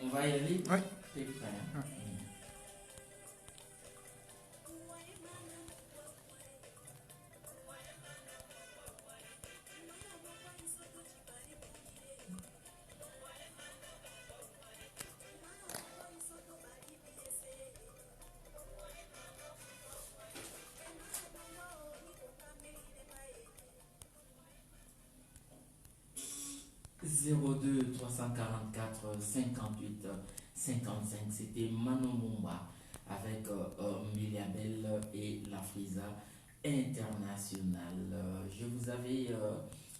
On va y aller? Oui. T'es prêt, hein? Ouais. 02 344 58 55, c'était Manon Mumba avec Miliabel et la Frisa internationale. Je vous avais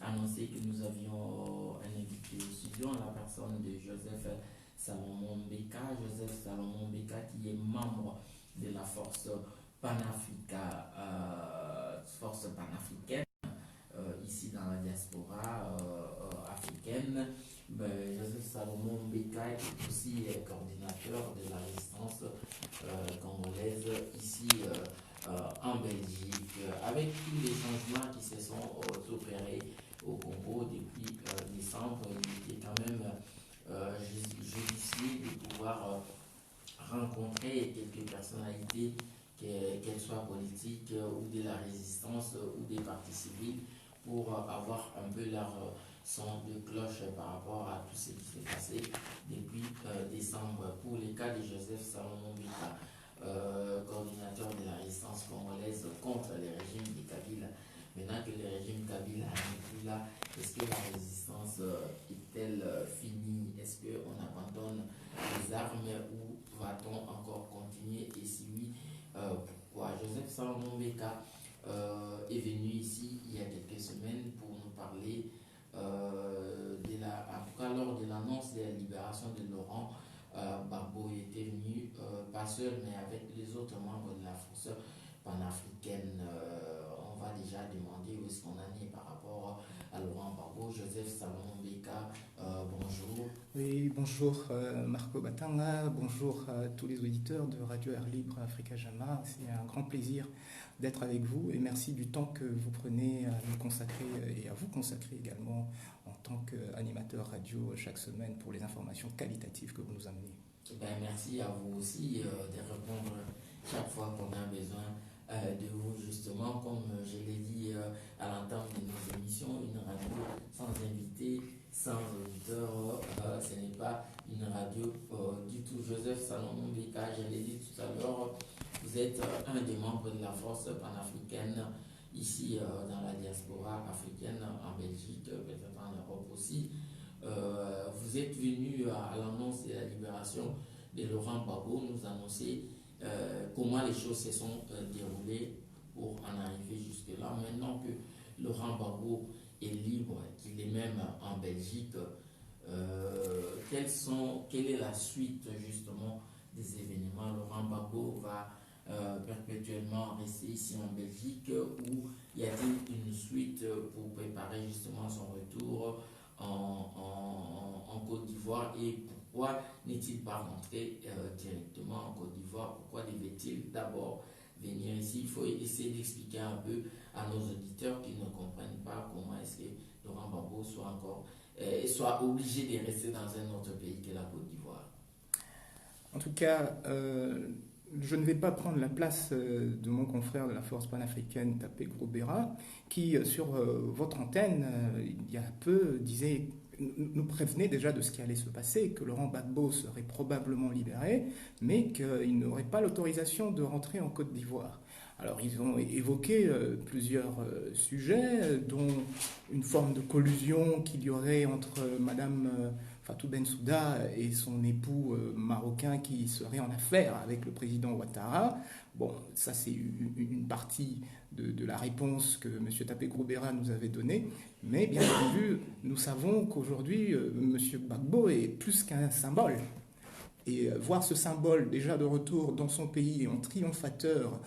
annoncé que nous avions un invité au studio, en la personne de Joseph Salomon Beka. Joseph Salomon Beka qui est membre de la force panafricaine ici dans la diaspora africaine. Joseph Salomon Beka est aussi coordinateur de la résistance congolaise ici en Belgique. Avec tous les changements qui se sont opérés au Congo depuis décembre, il était quand même judicieux de pouvoir rencontrer quelques personnalités, qu'elles soient politiques ou de la résistance ou des partis civils, pour avoir un peu leur son de cloche par rapport à tout ce qui s'est passé depuis décembre. Pour les cas de Joseph Salomon Beka, coordinateur de la résistance congolaise contre les régimes de Kabila. Maintenant que le régime Kabila n'est plus là, est-ce que la résistance est-elle finie? Est-ce qu'on abandonne les armes ou va-t-on encore continuer? Et si oui, pourquoi? Joseph Salomon Beka est venu ici il y a quelques semaines pour nous parler en tout cas lors de l'annonce de la libération de Laurent Gbagbo. Il était venu pas seul mais avec les autres membres de la force panafricaine. On va déjà demander où est-ce qu'on en est par rapport à Laurent Gbagbo. Joseph Salomon Beka, bonjour. Oui, bonjour Marco Batanga, bonjour à tous les auditeurs de Radio Air Libre Africa Jama. C'est un grand plaisir d'être avec vous et merci du temps que vous prenez à nous consacrer et à vous consacrer également en tant qu'animateur radio chaque semaine pour les informations qualitatives que vous nous amenez. Merci à vous aussi de répondre chaque fois qu'on a besoin de vous, justement. Comme je l'ai dit à l'entame de nos émissions, une radio sans invité, sans auditeur, ce n'est pas une radio du tout. Joseph Salomon Beka, je l'ai dit tout à l'heure, vous êtes un des membres de la force panafricaine ici dans la diaspora africaine, en Belgique, peut-être en Europe aussi. Vous êtes venu à l'annonce de la libération de Laurent Gbagbo nous annoncer comment les choses se sont déroulées pour en arriver jusque-là. Maintenant que Laurent Gbagbo est libre, qu'il est même en Belgique, quelle est la suite justement des événements? Laurent Gbagbo va perpétuellement rester ici en Belgique ou y a-t-il une suite pour préparer justement son retour en Côte d'Ivoire? Et pourquoi n'est-il pas rentré directement en Côte d'Ivoire? Pourquoi devait-il d'abord venir ici? Il faut essayer d'expliquer un peu à nos auditeurs qui ne comprennent pas comment est-ce que Laurent Gbagbo soit obligé de rester dans un autre pays que la Côte d'Ivoire. En tout cas, je ne vais pas prendre la place de mon confrère de la force panafricaine, Tapé Grobera, qui, sur votre antenne, il y a peu, nous prévenait déjà de ce qui allait se passer, que Laurent Gbagbo serait probablement libéré, mais qu'il n'aurait pas l'autorisation de rentrer en Côte d'Ivoire. Alors, ils ont évoqué plusieurs sujets, dont une forme de collusion qu'il y aurait entre Madame Fatou Bensouda et son époux marocain qui serait en affaire avec le président Ouattara. Bon, ça c'est une partie de la réponse que M. Tapé Grobera nous avait donnée. Mais bien entendu, nous savons qu'aujourd'hui, M. Gbagbo est plus qu'un symbole. Et voir ce symbole déjà de retour dans son pays en triomphateur,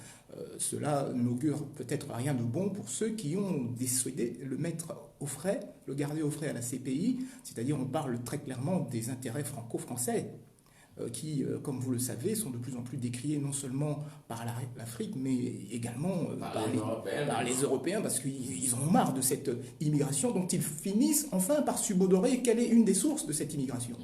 cela n'augure peut-être rien de bon pour ceux qui ont décidé de le mettre au frais, le garder au frais à la CPI, c'est-à-dire on parle très clairement des intérêts franco-français qui, comme vous le savez, sont de plus en plus décriés non seulement par l'Afrique, mais également par les Européens, parce qu'ils en ont marre de cette immigration dont ils finissent enfin par subodorer quelle est une des sources de cette immigration.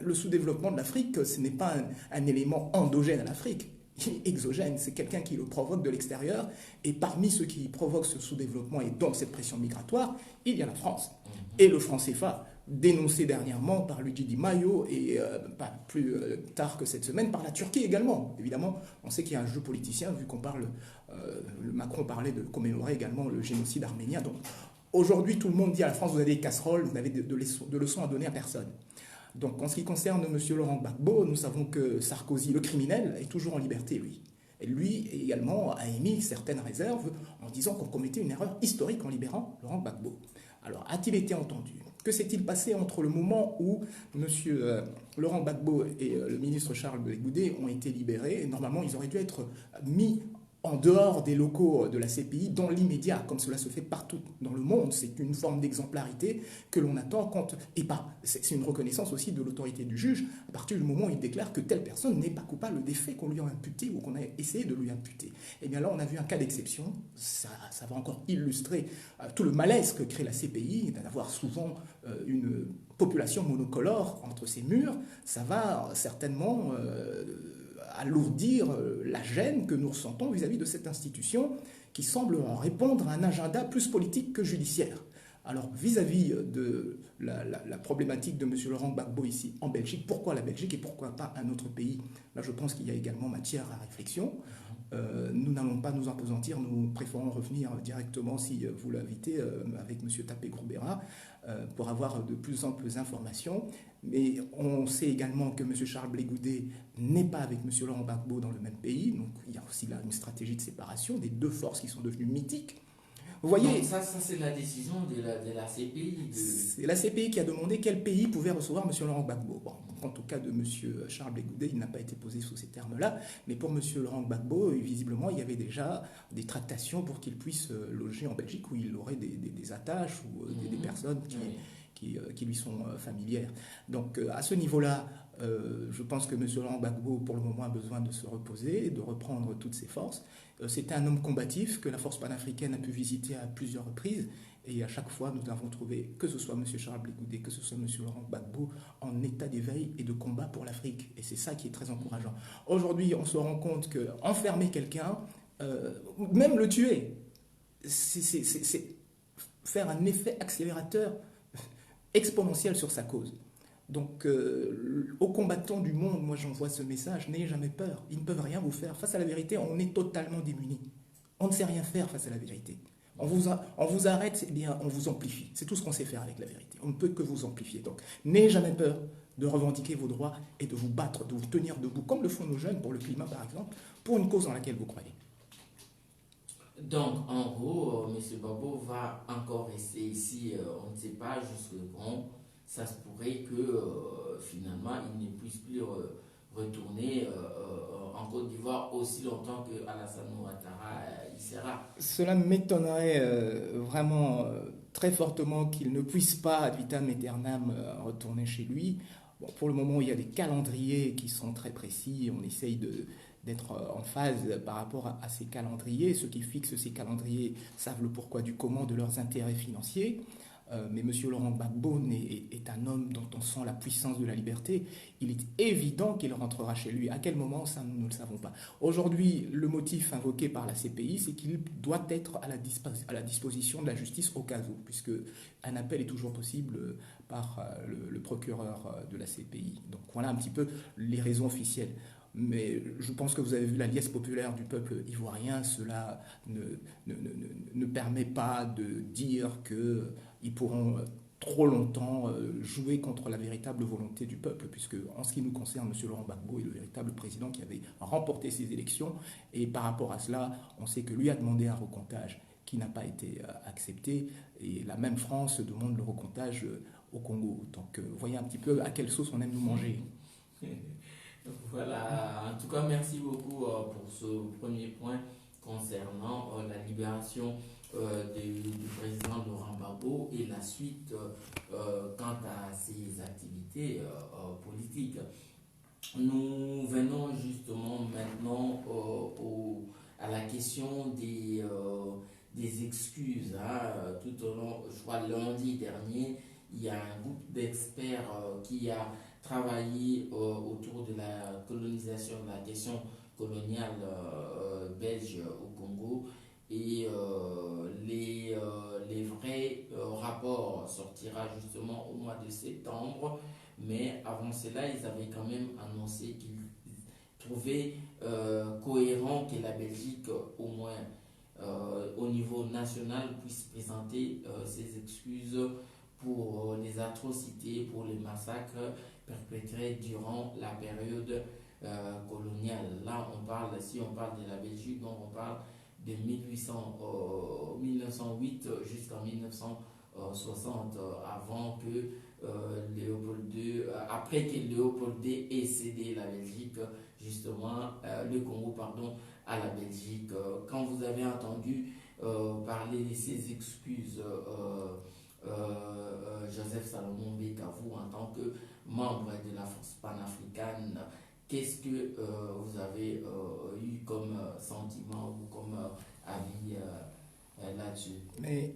le sous-développement de l'Afrique, ce n'est pas un élément endogène à l'Afrique. Il est exogène, c'est quelqu'un qui le provoque de l'extérieur. Et parmi ceux qui provoquent ce sous-développement et donc cette pression migratoire, il y a la France. Et le franc CFA, dénoncé dernièrement par Luigi Di Maio et pas plus tard que cette semaine par la Turquie également. Évidemment, on sait qu'il y a un jeu politicien vu qu'on parle, Macron parlait de commémorer également le génocide arménien. Donc aujourd'hui, tout le monde dit à la France, vous avez des casseroles, vous n'avez de leçons à donner à personne. Donc en ce qui concerne M. Laurent Gbagbo, nous savons que Sarkozy, le criminel, est toujours en liberté, lui. Et lui également a émis certaines réserves en disant qu'on commettait une erreur historique en libérant Laurent Gbagbo. Alors, a-t-il été entendu? Que s'est-il passé entre le moment où M. Laurent Gbagbo et le ministre Charles Blé Goudé ont été libérés? Et normalement, ils auraient dû être mis en dehors des locaux de la CPI dans l'immédiat, comme cela se fait partout dans le monde. C'est une forme d'exemplarité que l'on attend quand... Et c'est une reconnaissance aussi de l'autorité du juge à partir du moment où il déclare que telle personne n'est pas coupable des faits qu'on lui a imputés ou qu'on a essayé de lui imputer. Et bien là, on a vu un cas d'exception. Ça va encore illustrer tout le malaise que crée la CPI, d'avoir souvent une population monocolore entre ses murs. Ça va certainement... alourdir la gêne que nous ressentons vis-à-vis de cette institution qui semble répondre à un agenda plus politique que judiciaire. Alors, vis-à-vis de la problématique de M. Laurent Gbagbo ici en Belgique, pourquoi la Belgique et pourquoi pas un autre pays? Là, je pense qu'il y a également matière à réflexion. Nous n'allons pas nous appesantir, nous préférons revenir directement, si vous l'invitez, avec M. Tapé Grosbera, pour avoir de plus amples informations. Mais on sait également que M. Charles Blé Goudé n'est pas avec M. Laurent Gbagbo dans le même pays. Donc il y a aussi là une stratégie de séparation des deux forces qui sont devenues mythiques. Vous voyez, donc ça c'est la décision de la CPI. C'est la CPI qui a demandé quel pays pouvait recevoir M. Laurent Gbagbo. Bon, quant au cas de M. Charles Blé Goudé, il n'a pas été posé sous ces termes-là. Mais pour M. Laurent Gbagbo, visiblement, il y avait déjà des tractations pour qu'il puisse loger en Belgique où il aurait des attaches ou des personnes qui lui sont familières. Donc à ce niveau-là, je pense que M. Laurent Gbagbo, pour le moment, a besoin de se reposer et de reprendre toutes ses forces. C'était un homme combatif que la force panafricaine a pu visiter à plusieurs reprises. Et à chaque fois, nous avons trouvé, que ce soit M. Charles Blé Goudé, que ce soit M. Laurent Gbagbo, en état d'éveil et de combat pour l'Afrique. Et c'est ça qui est très encourageant. Aujourd'hui, on se rend compte qu'enfermer quelqu'un, même le tuer, c'est faire un effet accélérateur exponentiel sur sa cause. Donc, aux combattants du monde, moi j'envoie ce message, n'ayez jamais peur, ils ne peuvent rien vous faire. Face à la vérité, on est totalement démunis. On ne sait rien faire face à la vérité. On vous arrête, eh bien, on vous amplifie. C'est tout ce qu'on sait faire avec la vérité. On ne peut que vous amplifier. Donc, n'ayez jamais peur de revendiquer vos droits et de vous battre, de vous tenir debout, comme le font nos jeunes pour le climat par exemple, pour une cause dans laquelle vous croyez. Donc, en gros, M. Gbagbo va encore rester ici, on ne sait pas jusqu'à quand. Ça se pourrait que finalement il ne puisse plus retourner en Côte d'Ivoire aussi longtemps que Alassane Ouattara y sera. Cela m'étonnerait vraiment très fortement qu'il ne puisse pas, ad vitam aeternam, retourner chez lui. Bon, pour le moment, il y a des calendriers qui sont très précis. On essaye d'être en phase par rapport à ces calendriers. Ceux qui fixent ces calendriers savent le pourquoi du comment de leurs intérêts financiers. Mais M. Laurent Gbagbo est un homme dont on sent la puissance de la liberté. Il est évident qu'il rentrera chez lui. À quel moment, ça, nous ne le savons pas. Aujourd'hui, le motif invoqué par la CPI, c'est qu'il doit être à la disposition de la justice au cas où, puisque un appel est toujours possible par le procureur de la CPI. Donc voilà un petit peu les raisons officielles. Mais je pense que vous avez vu la liesse populaire du peuple ivoirien. Cela ne permet pas de dire qu'ils pourront trop longtemps jouer contre la véritable volonté du peuple, puisque en ce qui nous concerne, M. Laurent Gbagbo est le véritable président qui avait remporté ces élections. Et par rapport à cela, on sait que lui a demandé un recomptage qui n'a pas été accepté. Et la même France demande le recomptage au Congo. Donc voyez un petit peu à quelle sauce on aime nous manger. Voilà, en tout cas, merci beaucoup pour ce premier point concernant la libération du président Laurent Gbagbo et la suite quant à ses activités politiques. Nous venons justement maintenant à la question des excuses. Tout au long, je crois lundi dernier, il y a un groupe d'experts qui a travaillé autour de la colonisation, de la question coloniale belge au Congo. Et les vrais rapports sortira justement au mois de septembre. Mais avant cela, ils avaient quand même annoncé qu'ils trouvaient cohérent que la Belgique, au moins au niveau national, puisse présenter ses excuses pour les atrocités, pour les massacres perpétrés durant la période coloniale. Là, si on parle de la Belgique, donc on parle de 1908 jusqu'en 1960, avant que Léopold II, après que Léopold II ait cédé la Belgique, justement, le Congo, pardon, à la Belgique. Quand vous avez entendu parler de ces excuses, Joseph Salomon Bekavou, en tant que membre de la force panafricaine, qu'est-ce que vous avez eu comme sentiment ou comme avis là-dessus? Mais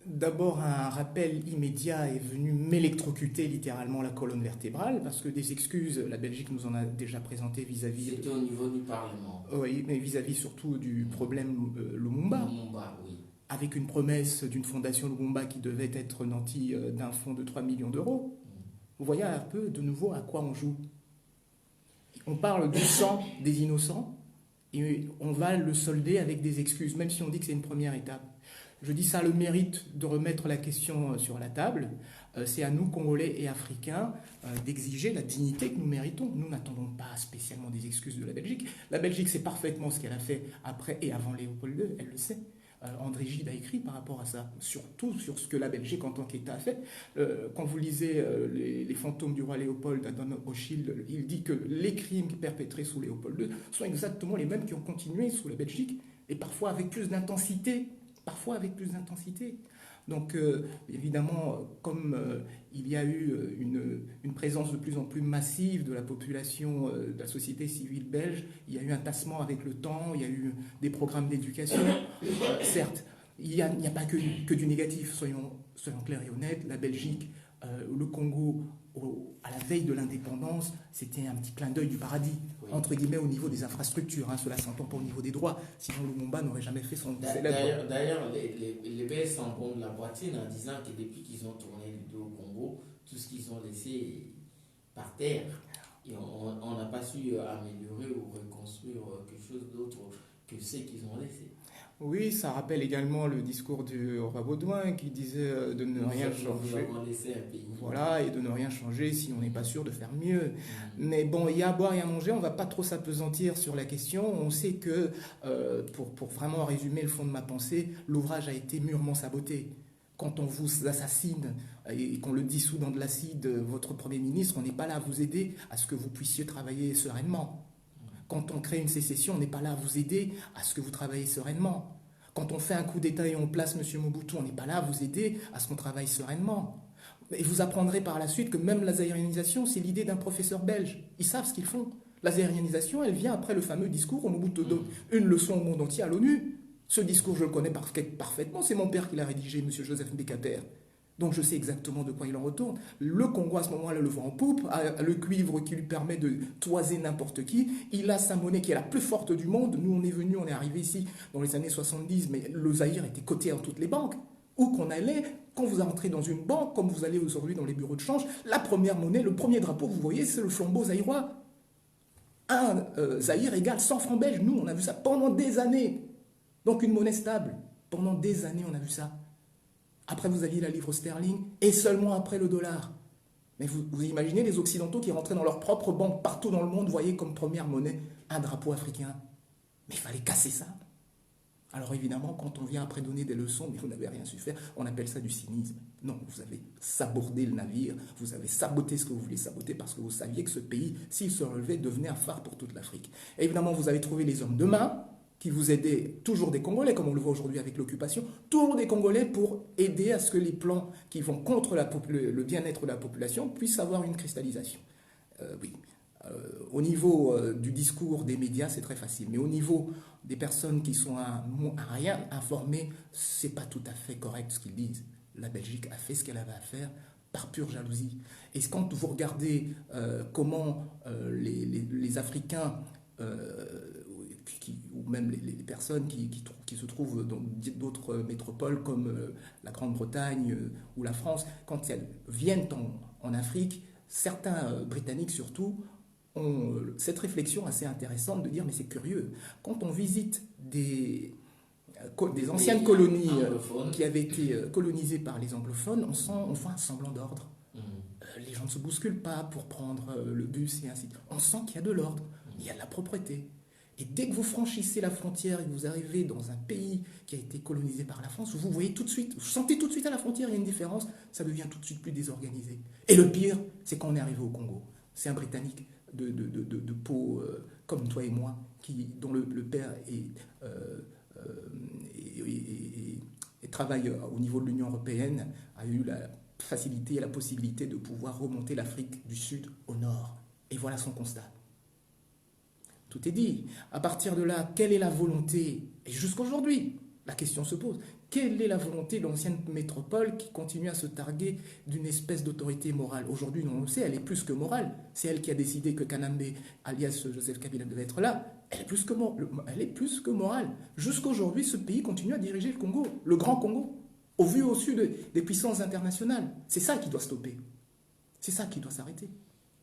d'abord, un rappel immédiat est venu m'électrocuter littéralement la colonne vertébrale, parce que des excuses, la Belgique nous en a déjà présenté vis-à-vis... C'était au niveau du Parlement. Oui, mais vis-à-vis surtout du problème Lumumba. Lumumba, oui. Avec une promesse d'une fondation Lumumba qui devait être nantie d'un fonds de 3 millions d'euros. Vous voyez un peu de nouveau à quoi on joue. On parle du sang des innocents et on va le solder avec des excuses, même si on dit que c'est une première étape. Je dis ça a le mérite de remettre la question sur la table. C'est à nous, Congolais et Africains, d'exiger la dignité que nous méritons. Nous n'attendons pas spécialement des excuses de la Belgique. La Belgique sait parfaitement ce qu'elle a fait après et avant Léopold II, elle le sait. André Gide a écrit par rapport à ça, surtout sur ce que la Belgique en tant qu'État a fait. Quand vous lisez les fantômes du roi Léopold à Don O'Shield, il dit que les crimes perpétrés sous Léopold II sont exactement les mêmes qui ont continué sous la Belgique, et parfois avec plus d'intensité. Donc, évidemment, comme il y a eu une présence de plus en plus massive de la population, de la société civile belge, il y a eu un tassement avec le temps, il y a eu des programmes d'éducation. Certes, il n'y a pas que du négatif, soyons clairs et honnêtes. La Belgique, le Congo, à la veille de l'indépendance, c'était un petit clin d'œil du paradis, oui, entre guillemets, au niveau des infrastructures. Hein, cela s'entend pas au niveau des droits, sinon Lumumba n'aurait jamais fait son célèbre... D'ailleurs, les Belges s'en vont de la poitrine en disant que depuis qu'ils ont tourné le dos au Congo, tout ce qu'ils ont laissé par terre, et on n'a pas su améliorer ou reconstruire quelque chose d'autre que ce qu'ils ont laissé. Oui, ça rappelle également le discours du roi Baudouin qui disait de ne rien changer. Voilà, et de ne rien changer si on n'est pas sûr de faire mieux. Mais bon, il y a à boire et à manger, on ne va pas trop s'apesantir sur la question. On sait que, pour vraiment résumer le fond de ma pensée, l'ouvrage a été mûrement saboté. Quand on vous assassine et qu'on le dissout dans de l'acide, votre Premier ministre, on n'est pas là à vous aider à ce que vous puissiez travailler sereinement. Quand on crée une sécession, on n'est pas là à vous aider à ce que vous travaillez sereinement. Quand on fait un coup d'État et on place M. Mobutu, on n'est pas là à vous aider à ce qu'on travaille sereinement. Et vous apprendrez par la suite que même la zaïrianisation, c'est l'idée d'un professeur belge. Ils savent ce qu'ils font. La zaïrianisation, elle vient après le fameux discours où Mobutu donne une leçon au monde entier à l'ONU. Ce discours, je le connais parfaitement. C'est mon père qui l'a rédigé, M. Joseph Mbekater. Donc je sais exactement de quoi il en retourne. Le Congo, à ce moment-là, le vent en poupe, a le cuivre qui lui permet de toiser n'importe qui. Il a sa monnaie qui est la plus forte du monde. Nous, on est arrivé ici dans les années 70, mais le Zaïre était coté dans toutes les banques. Où qu'on allait, quand vous entrez dans une banque, comme vous allez aujourd'hui dans les bureaux de change, la première monnaie, le premier drapeau que vous voyez, c'est le flambeau zaïrois. Un Zaïre égale 100 francs belges. Nous, on a vu ça pendant des années. Donc une monnaie stable. Pendant des années, on a vu ça. Après, vous aviez la livre sterling, et seulement après le dollar. Mais vous imaginez les Occidentaux qui rentraient dans leur propre banque partout dans le monde, voyaient comme première monnaie un drapeau africain. Mais il fallait casser ça. Alors évidemment, quand on vient après donner des leçons, mais vous n'avez rien su faire, on appelle ça du cynisme. Non, vous avez sabordé le navire, vous avez saboté ce que vous vouliez saboter parce que vous saviez que ce pays, s'il se relevait, devenait un phare pour toute l'Afrique. Et évidemment, vous avez trouvé les hommes de main, qui vous aidaient, toujours des Congolais, comme on le voit aujourd'hui avec l'occupation, toujours des Congolais pour aider à ce que les plans qui vont contre le bien-être de la population puissent avoir une cristallisation. Oui. Au niveau du discours des médias, c'est très facile. Mais au niveau des personnes qui sont à rien informées, c'est pas tout à fait correct ce qu'ils disent. La Belgique a fait ce qu'elle avait à faire. par pure jalousie. Et quand vous regardez comment les Africains, ou même les personnes qui se trouvent dans d'autres métropoles comme la Grande-Bretagne ou la France, quand elles viennent en Afrique, certains Britanniques surtout, ont cette réflexion assez intéressante de dire mais c'est curieux, quand on visite des anciennes colonies qui avaient été colonisées par les anglophones, on fait un semblant d'ordre. Les gens ne se bousculent pas pour prendre le bus et ainsi de suite. On sent qu'il y a de l'ordre, il y a de la propreté. Et dès que vous franchissez la frontière et que vous arrivez dans un pays qui a été colonisé par la France, vous voyez tout de suite, vous sentez tout de suite à la frontière, il y a une différence, ça devient tout de suite plus désorganisé. Et le pire, c'est quand on est arrivé au Congo. C'est un Britannique de peau comme toi et moi, dont le père et travaille au niveau de l'Union européenne, a eu la facilité et la possibilité de pouvoir remonter l'Afrique du Sud au nord. Et voilà son constat. Tout est dit. À partir de là, quelle est la volonté? Et jusqu'aujourd'hui, la question se pose. Quelle est la volonté de l'ancienne métropole qui continue à se targuer d'une espèce d'autorité morale? Aujourd'hui, on le sait, elle est plus que morale. C'est elle qui a décidé que Kanambe, alias Joseph Kabila, devait être là. Elle est plus que morale. Jusqu'aujourd'hui, ce pays continue à diriger le Congo, le grand Congo, au vu au sud des puissances internationales. C'est ça qui doit stopper. C'est ça qui doit s'arrêter.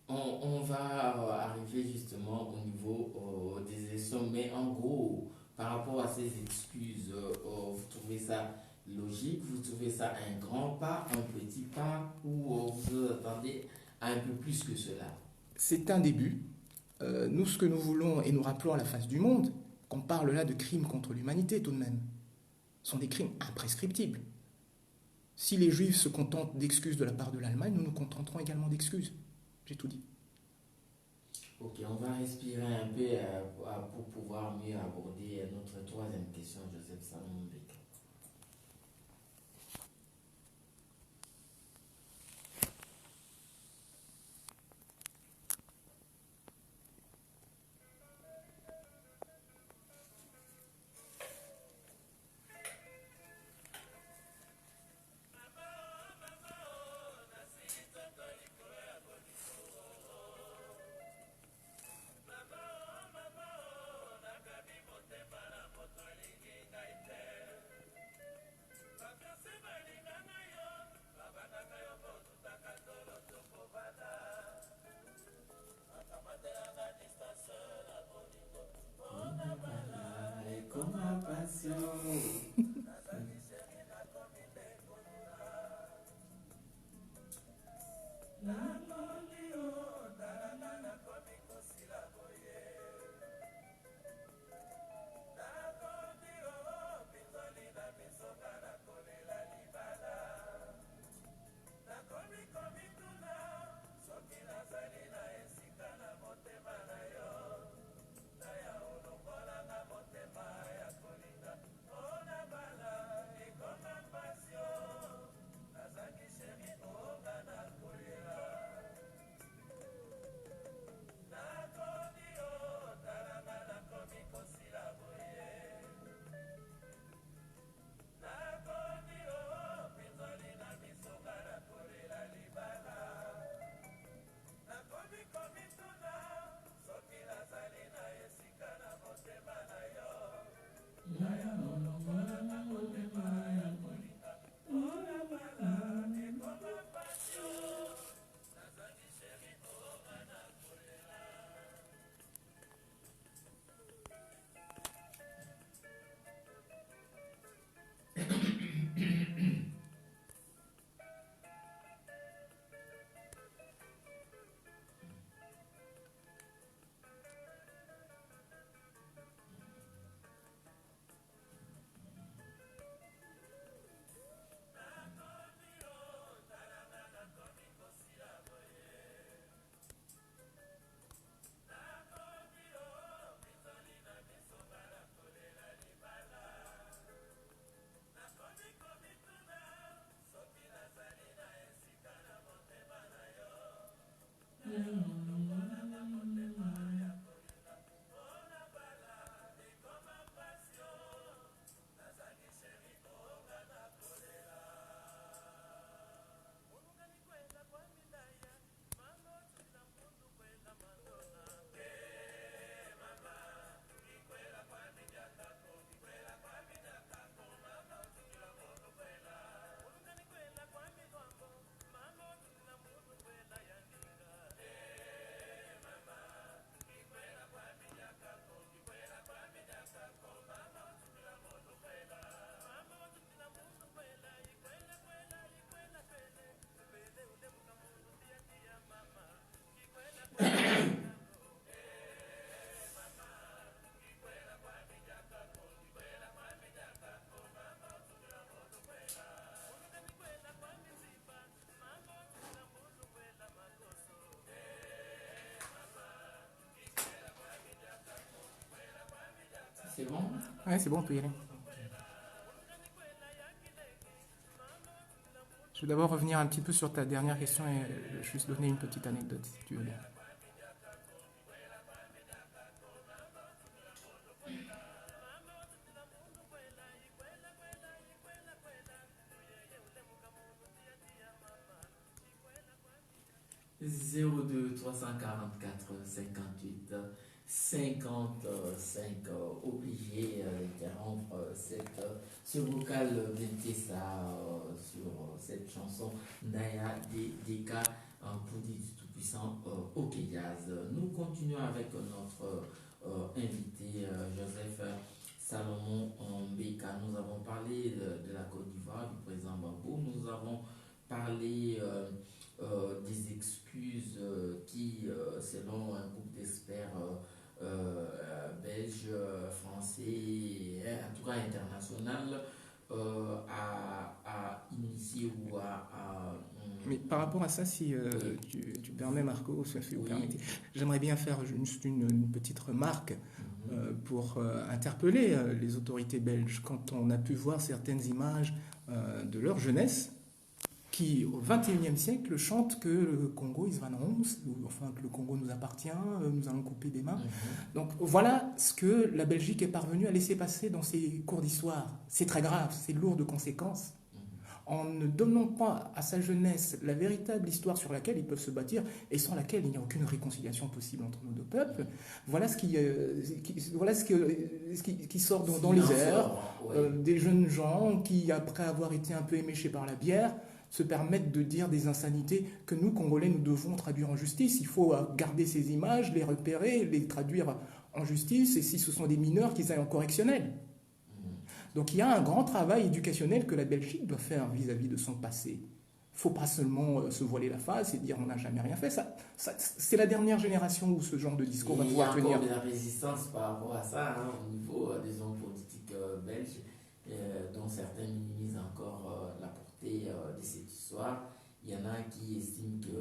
On va arriver justement au niveau des élections, mais en gros, par rapport à ces excuses, vous trouvez ça logique, vous trouvez ça un grand pas, un petit pas, ou vous attendez à un peu plus que cela? C'est un début. Nous, ce que nous voulons, et nous rappelons à la face du monde, qu'on parle là de crimes contre l'humanité tout de même. Ce sont des crimes imprescriptibles. Si les Juifs se contentent d'excuses de la part de l'Allemagne, nous nous contenterons également d'excuses. J'ai tout dit. Ok, on va respirer un peu pour pouvoir mieux aborder notre troisième question, Joseph Salomon Mbeka. c'est bon? Ouais, c'est bon, on peut y aller. Je vais d'abord revenir un petit peu sur ta dernière question et juste donner une petite anecdote, si tu veux bien. 02 344 58 55, obligé d'interrompre ce vocal Bentessa sur cette chanson Naya Deka pour dire du tout-puissant OK Jazz. Nous continuons avec notre invité Joseph Salomon Mbeka. Nous avons parlé de la Côte d'Ivoire, du président Gbagbo. Nous avons parlé des excuses qui, selon un groupe d'experts belges, français, en tout cas international, a initié ou Mais par rapport à ça, si oui. tu permets, Marco, si vous Oui. permettez, j'aimerais bien faire juste une petite remarque Mhm. pour interpeller les autorités belges. Quand on a pu voir certaines images de leur jeunesse, qui au XXIe siècle chantent que le Congo is van ons, ou enfin que le Congo nous appartient, nous allons couper des mains. Mhm. Donc voilà ce que la Belgique est parvenue à laisser passer dans ses cours d'histoire. C'est très grave, c'est lourd de conséquences. En ne donnant pas à sa jeunesse la véritable histoire sur laquelle ils peuvent se bâtir et sans laquelle il n'y a aucune réconciliation possible entre nos deux peuples, voilà ce qui sort dans les airs. Des jeunes gens qui, après avoir été un peu éméchés par la bière, se permettent de dire des insanités que nous, Congolais, nous devons traduire en justice. Il faut garder ces images, les repérer, les traduire en justice, et si ce sont des mineurs, qu'ils aillent en correctionnel. Donc il y a un grand travail éducationnel que la Belgique doit faire vis-à-vis de son passé. Il ne faut pas seulement se voiler la face et dire on n'a jamais rien fait. C'est la dernière génération où ce genre de discours va pouvoir tenir. Il y a encore de la résistance par rapport à ça, au niveau des hommes politiques belges, dont certains minimisent encore la portée de cette histoire. Il y en a qui estiment que,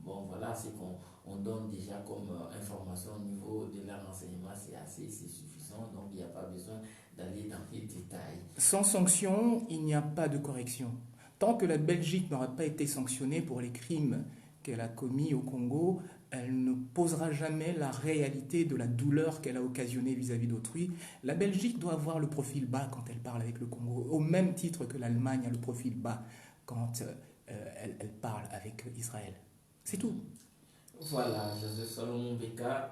bon voilà, c'est qu'on donne déjà comme information au niveau de leur enseignement, c'est suffisant, donc il n'y a pas besoin d'aller dans les détails. Sans sanction, il n'y a pas de correction. Tant que la Belgique n'aura pas été sanctionnée pour les crimes qu'elle a commis au Congo, elle ne posera jamais la réalité de la douleur qu'elle a occasionnée vis-à-vis d'autrui. La Belgique doit avoir le profil bas quand elle parle avec le Congo, au même titre que l'Allemagne a le profil bas quand elle parle avec Israël. C'est tout. Voilà, Joseph Salomon Mbeka,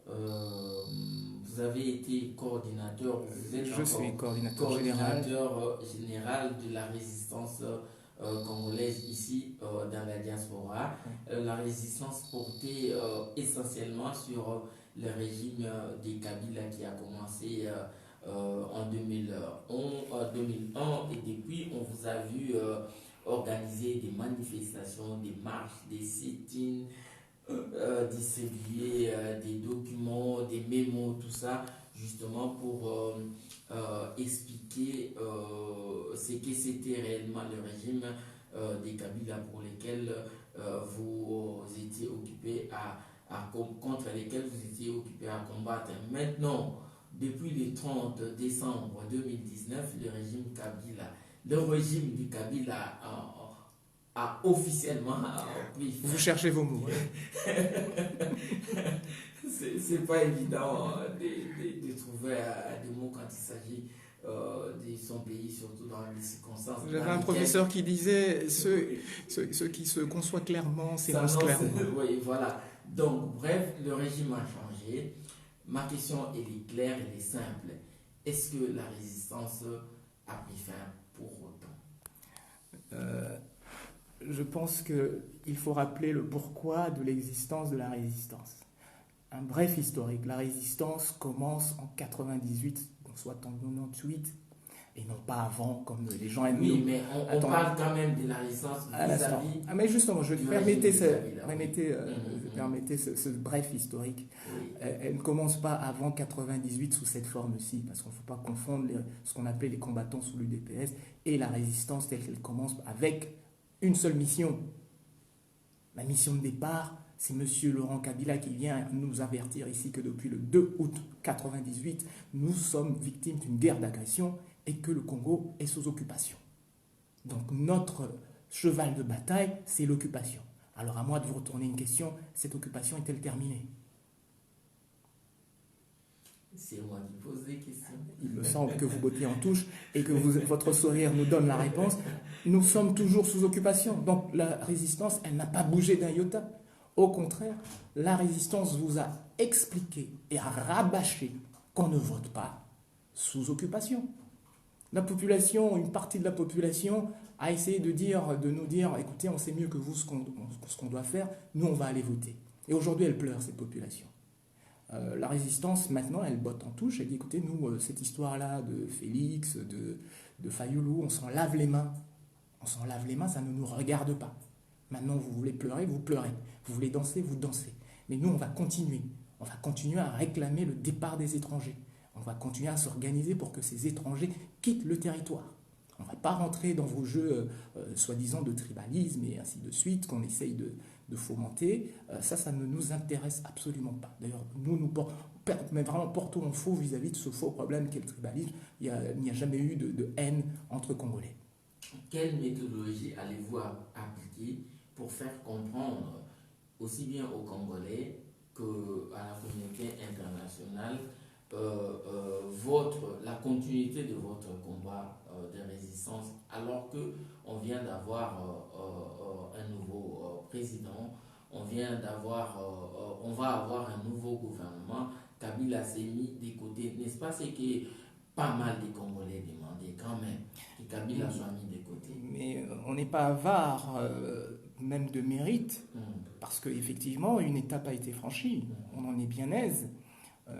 vous avez été coordinateur, vous êtes Je suis coordinateur général général de la résistance congolaise ici dans la diaspora. La résistance portée essentiellement sur le régime des Kabila qui a commencé en 2001 et depuis on vous a vu organiser des manifestations, des marches, des sit-ins, distribuer des documents, des mémos, tout ça, justement pour expliquer ce que c'était réellement le régime des Kabila pour lesquels vous étiez occupé contre lesquels vous étiez occupé à combattre. Maintenant, depuis le 30 décembre 2019, le régime du Kabila a officiellement pris fin. Vous cherchez vos mots. C'est pas évident de trouver des mots quand il s'agit de son pays, surtout dans les circonstances. J'avais un professeur qui disait ceux qui se conçoivent clairement s'énoncent clairement. Oui, voilà. Donc, bref, le régime a changé. Ma question, elle est claire, elle est simple. Est-ce que la résistance a pris fin pour autant? Je pense qu'il faut rappeler le pourquoi de l'existence de la résistance. Un bref historique. La résistance commence en 98, soit en 98, et non pas avant, comme les gens aiment. Oui, mais on parle quand même de la résistance vis-à-vis. Ah, mais justement, je permettez Oui. ce bref historique. Oui. Elle ne commence pas avant 98 sous cette forme-ci, parce qu'il ne faut pas confondre ce qu'on appelait les combattants sous l'UDPS et la résistance telle qu'elle commence avec une seule mission. La mission de départ, C'est M. Laurent Kabila qui vient nous avertir ici que depuis le 2 août 1998, nous sommes victimes d'une guerre d'agression et que le Congo est sous occupation. Donc notre cheval de bataille, c'est l'occupation. Alors à moi de vous retourner une question, cette occupation est-elle terminée? C'est moi qui pose des questions. Il me semble que vous bottez en touche et que votre sourire nous donne la réponse. Nous sommes toujours sous occupation. Donc la résistance, elle n'a pas bougé d'un iota. Au contraire, la résistance vous a expliqué et a rabâché qu'on ne vote pas sous occupation. La population, une partie de la population a essayé de nous dire, écoutez, on sait mieux que vous ce qu'on doit faire, nous on va aller voter. Et aujourd'hui, elle pleure, cette population. La résistance, maintenant, elle botte en touche. Elle dit, écoutez, nous, cette histoire-là de Félix, de Fayoulou, on s'en lave les mains. On s'en lave les mains, ça ne nous regarde pas. Maintenant, vous voulez pleurer, vous pleurez. Vous voulez danser, vous dansez. Mais nous, on va continuer. On va continuer à réclamer le départ des étrangers. On va continuer à s'organiser pour que ces étrangers quittent le territoire. On ne va pas rentrer dans vos jeux soi-disant de tribalisme et ainsi de suite qu'on essaye de fomenter. Ça ne nous intéresse absolument pas. D'ailleurs, nous vraiment portons en faux vis-à-vis de ce faux problème qu'est le tribalisme. Il n'y a jamais eu de haine entre Congolais. Quelle méthodologie allez-vous appliquer pour faire comprendre aussi bien aux Congolais qu'à la communauté internationale la continuité de votre combat de résistance, alors qu'on vient d'avoir un nouveau président, on va avoir un nouveau gouvernement, Kabila s'est mis de côté, n'est-ce pas? C'est que pas mal de Congolais demandaient quand même que Kabila soit mis de côté. Mais on n'est pas avare, même de mérite, parce qu'effectivement, une étape a été franchie, on en est bien aise.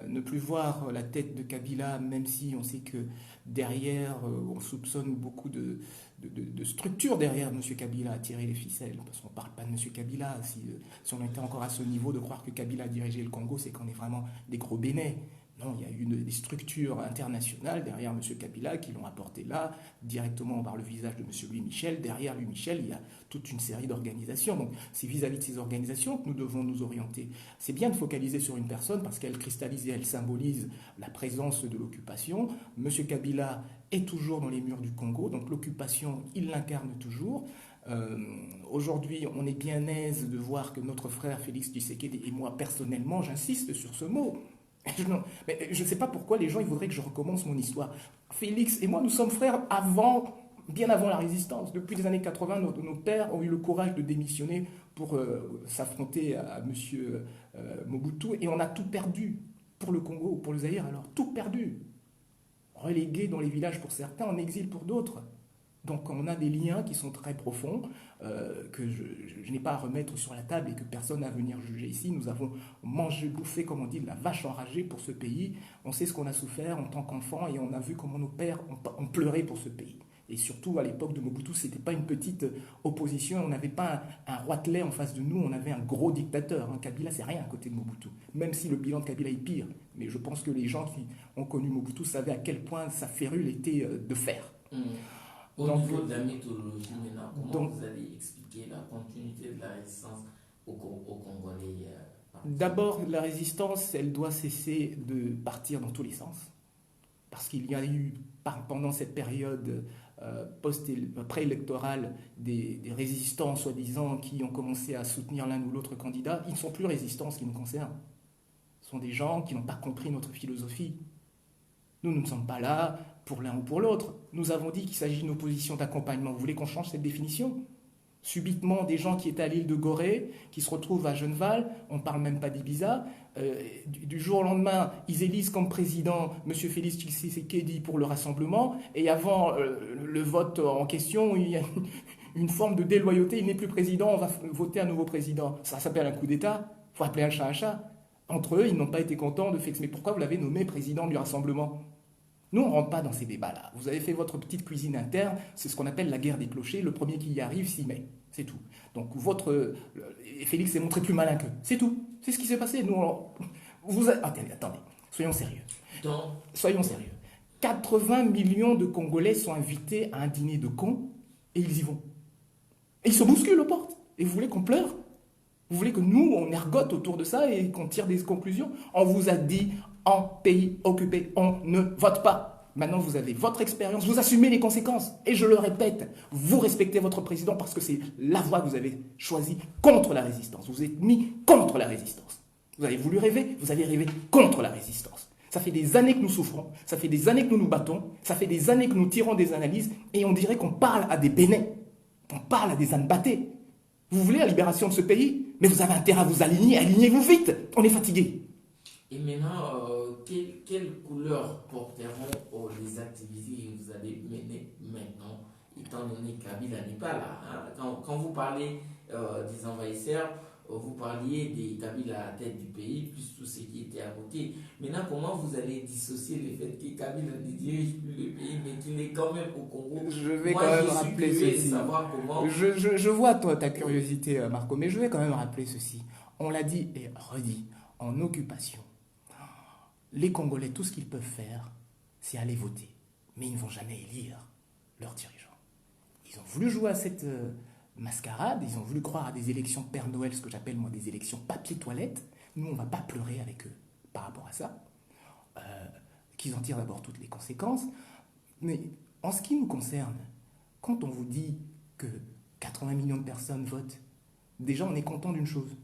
Ne plus voir la tête de Kabila, même si on sait que derrière, on soupçonne beaucoup de structures derrière M. Kabila à tirer les ficelles, parce qu'on ne parle pas de M. Kabila. Si on était encore à ce niveau de croire que Kabila a dirigé le Congo, c'est qu'on est vraiment des gros bénets. Non, il y a eu des structures internationales derrière M. Kabila qui l'ont apporté là, directement par le visage de M. Louis Michel. Derrière Louis Michel, il y a toute une série d'organisations. Donc c'est vis-à-vis de ces organisations que nous devons nous orienter. C'est bien de focaliser sur une personne parce qu'elle cristallise et elle symbolise la présence de l'occupation. M. Kabila est toujours dans les murs du Congo, donc l'occupation, il l'incarne toujours. Aujourd'hui, on est bien aise de voir que notre frère Félix Tshisekedi et moi personnellement, j'insiste sur ce mot, mais je ne sais pas pourquoi les gens ils voudraient que je recommence mon histoire. Félix et moi, nous sommes frères bien avant la résistance. Depuis les années 80, nos pères ont eu le courage de démissionner pour s'affronter à M. Mobutu. Et on a tout perdu pour le Congo, pour le Zaïre. Alors, tout perdu. Relégués dans les villages pour certains, en exil pour d'autres. Donc on a des liens qui sont très profonds, que je n'ai pas à remettre sur la table et que personne n'a à venir juger ici. Nous avons mangé, bouffé, comme on dit, de la vache enragée pour ce pays. On sait ce qu'on a souffert en tant qu'enfant et on a vu comment nos pères ont pleuré pour ce pays. Et surtout, à l'époque de Mobutu, ce n'était pas une petite opposition. On n'avait pas un roitelet en face de nous, on avait un gros dictateur. Kabila, c'est rien à côté de Mobutu. Même si le bilan de Kabila est pire. Mais je pense que les gens qui ont connu Mobutu savaient à quel point sa férule était de fer. Au niveau de la méthodologie, maintenant, comment vous allez expliquer la continuité de la résistance aux Congolais D'abord, la résistance, elle doit cesser de partir dans tous les sens. Parce qu'il y a eu, pendant cette période préélectorale, des résistants, soi-disant, qui ont commencé à soutenir l'un ou l'autre candidat. Ils ne sont plus résistants en ce qui nous concerne. Ce sont des gens qui n'ont pas compris notre philosophie. Nous ne sommes pas là pour l'un ou pour l'autre. Nous avons dit qu'il s'agit d'une opposition d'accompagnement. Vous voulez qu'on change cette définition ? Subitement, des gens qui étaient à l'île de Gorée, qui se retrouvent à Genneval, on ne parle même pas d'Ibiza, du jour au lendemain, ils élisent comme président M. Félix Tshisekedi pour le rassemblement, et avant le vote en question, il y a une forme de déloyauté, il n'est plus président, on va voter un nouveau président. Ça s'appelle un coup d'État, il faut appeler un chat un chat. Entre eux, ils n'ont pas été contents de Félix. Mais pourquoi vous l'avez nommé président du rassemblement ? Nous, on ne rentre pas dans ces débats-là. Vous avez fait votre petite cuisine interne, c'est ce qu'on appelle la guerre des clochers. Le premier qui y arrive s'y met. C'est tout. Donc Félix s'est montré plus malin qu'eux. C'est tout. C'est ce qui s'est passé. Nous, attendez. Soyons sérieux. Soyons sérieux. 80 millions de Congolais sont invités à un dîner de cons et ils y vont. Et ils se bousculent aux portes. Et vous voulez qu'on pleure ? Vous voulez que nous, on ergote autour de ça et qu'on tire des conclusions? On vous a dit, en pays occupé, on ne vote pas. Maintenant, vous avez votre expérience, vous assumez les conséquences. Et je le répète, vous respectez votre président parce que c'est la voie que vous avez choisie contre la résistance. Vous êtes mis contre la résistance. Vous avez voulu rêver, vous avez rêvé contre la résistance. Ça fait des années que nous souffrons, ça fait des années que nous nous battons, ça fait des années que nous tirons des analyses et on dirait qu'on parle à des Bénins, on parle à des ânes battés. Vous voulez la libération de ce pays? Mais vous avez intérêt à vous aligner, alignez-vous vite, on est fatigué. Et maintenant, quelle couleur porteront les activités que vous allez mener maintenant, étant donné que Kabila n'est pas là, hein? Quand vous parlez des envahisseurs, vous parliez des Kabila à la tête du pays, plus tout ce qui était à côté. Maintenant, comment vous allez dissocier le fait que Kabila ne dirige plus le pays, mais qu'il est quand même au Congo? Je vais quand même rappeler ceci. Je vois ta curiosité, Marco, mais je vais quand même rappeler ceci. On l'a dit et redit, en occupation, les Congolais, tout ce qu'ils peuvent faire, c'est aller voter. Mais ils ne vont jamais élire leurs dirigeants. Ils ont voulu jouer à cette mascarade, ils ont voulu croire à des élections Père Noël, ce que j'appelle moi des élections papier-toilette. Nous, on ne va pas pleurer avec eux par rapport à ça. Qu'ils en tirent d'abord toutes les conséquences. Mais en ce qui nous concerne, quand on vous dit que 80 millions de personnes votent, déjà on est content d'une chose.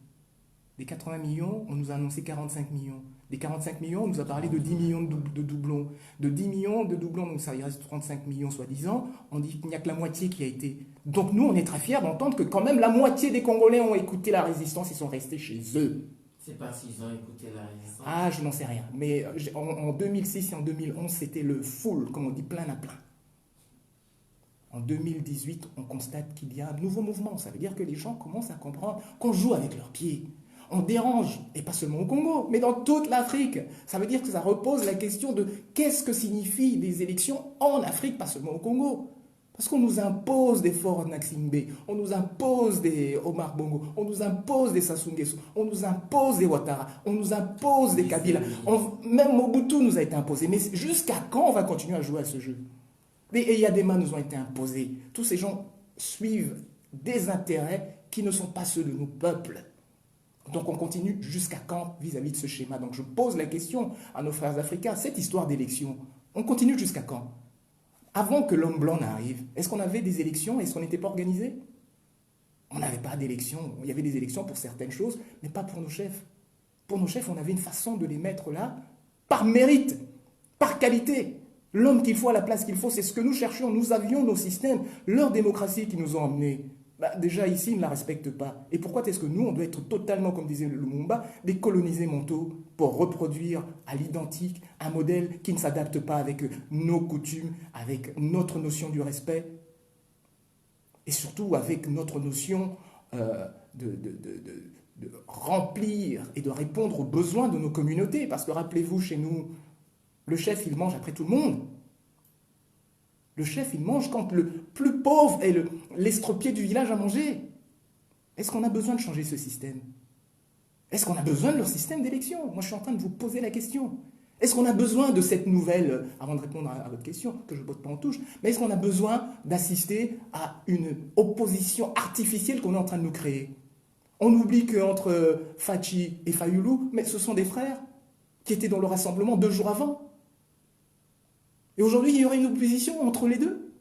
Des 80 millions, on nous a annoncé 45 millions. Des 45 millions, on nous a parlé de 10 millions de doublons. De 10 millions de doublons, donc ça y reste 35 millions soi-disant. On dit qu'il n'y a que la moitié qui a été. Donc nous, on est très fiers d'entendre que quand même la moitié des Congolais ont écouté la résistance et sont restés chez eux. C'est pas s'ils ont écouté la résistance. Ah, je n'en sais rien. Mais en 2006 et en 2011, c'était le full, comme on dit, plein à plein. En 2018, on constate qu'il y a un nouveau mouvement. Ça veut dire que les gens commencent à comprendre qu'on joue avec leurs pieds. On dérange, et pas seulement au Congo, mais dans toute l'Afrique. Ça veut dire que ça repose la question de qu'est-ce que signifient des élections en Afrique, pas seulement au Congo. Parce qu'on nous impose des Faure Gnassingbé, on nous impose des Omar Bongo, on nous impose des Sassou Nguesso, on nous impose des Ouattara, on nous impose des Kabila. Même Mobutu nous a été imposé. Mais jusqu'à quand on va continuer à jouer à ce jeu? Et Yadema nous ont été imposés. Tous ces gens suivent des intérêts qui ne sont pas ceux de nos peuples. Donc on continue jusqu'à quand vis-à-vis de ce schéma? Donc je pose la question à nos frères africains, cette histoire d'élection, on continue jusqu'à quand? Avant que l'homme blanc n'arrive, est-ce qu'on avait des élections? Est-ce qu'on n'était pas organisé? On n'avait pas d'élections. Il y avait des élections pour certaines choses, mais pas pour nos chefs. Pour nos chefs, on avait une façon de les mettre là, par mérite, par qualité. L'homme qu'il faut à la place qu'il faut, c'est ce que nous cherchions. Nous avions nos systèmes, leur démocratie qui nous ont emmenés. Déjà ici, ils ne la respectent pas. Et pourquoi est-ce que nous, on doit être totalement, comme disait Lumumba, des colonisés mentaux pour reproduire à l'identique un modèle qui ne s'adapte pas avec nos coutumes, avec notre notion du respect et surtout avec notre notion de remplir et de répondre aux besoins de nos communautés. Parce que rappelez-vous, chez nous, le chef, il mange après tout le monde. Le chef, il mange quand le plus pauvre est l'estropié du village à manger. Est-ce qu'on a besoin de changer ce système? Est-ce qu'on a besoin de leur système d'élection? Moi, je suis en train de vous poser la question. Est-ce qu'on a besoin de cette nouvelle, avant de répondre à votre question, que je ne botte pas en touche, mais est-ce qu'on a besoin d'assister à une opposition artificielle qu'on est en train de nous créer? On oublie qu'entre Fachi et Fayoulou, mais ce sont des frères qui étaient dans le rassemblement 2 jours avant. Et aujourd'hui, il y aurait une opposition entre les deux.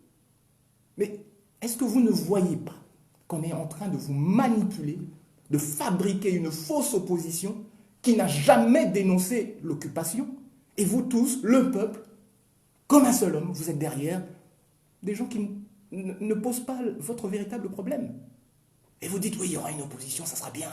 Mais est-ce que vous ne voyez pas qu'on est en train de vous manipuler, de fabriquer une fausse opposition qui n'a jamais dénoncé l'occupation? Et vous tous, le peuple, comme un seul homme, vous êtes derrière des gens qui ne posent pas votre véritable problème. Et vous dites, oui, il y aura une opposition, ça sera bien.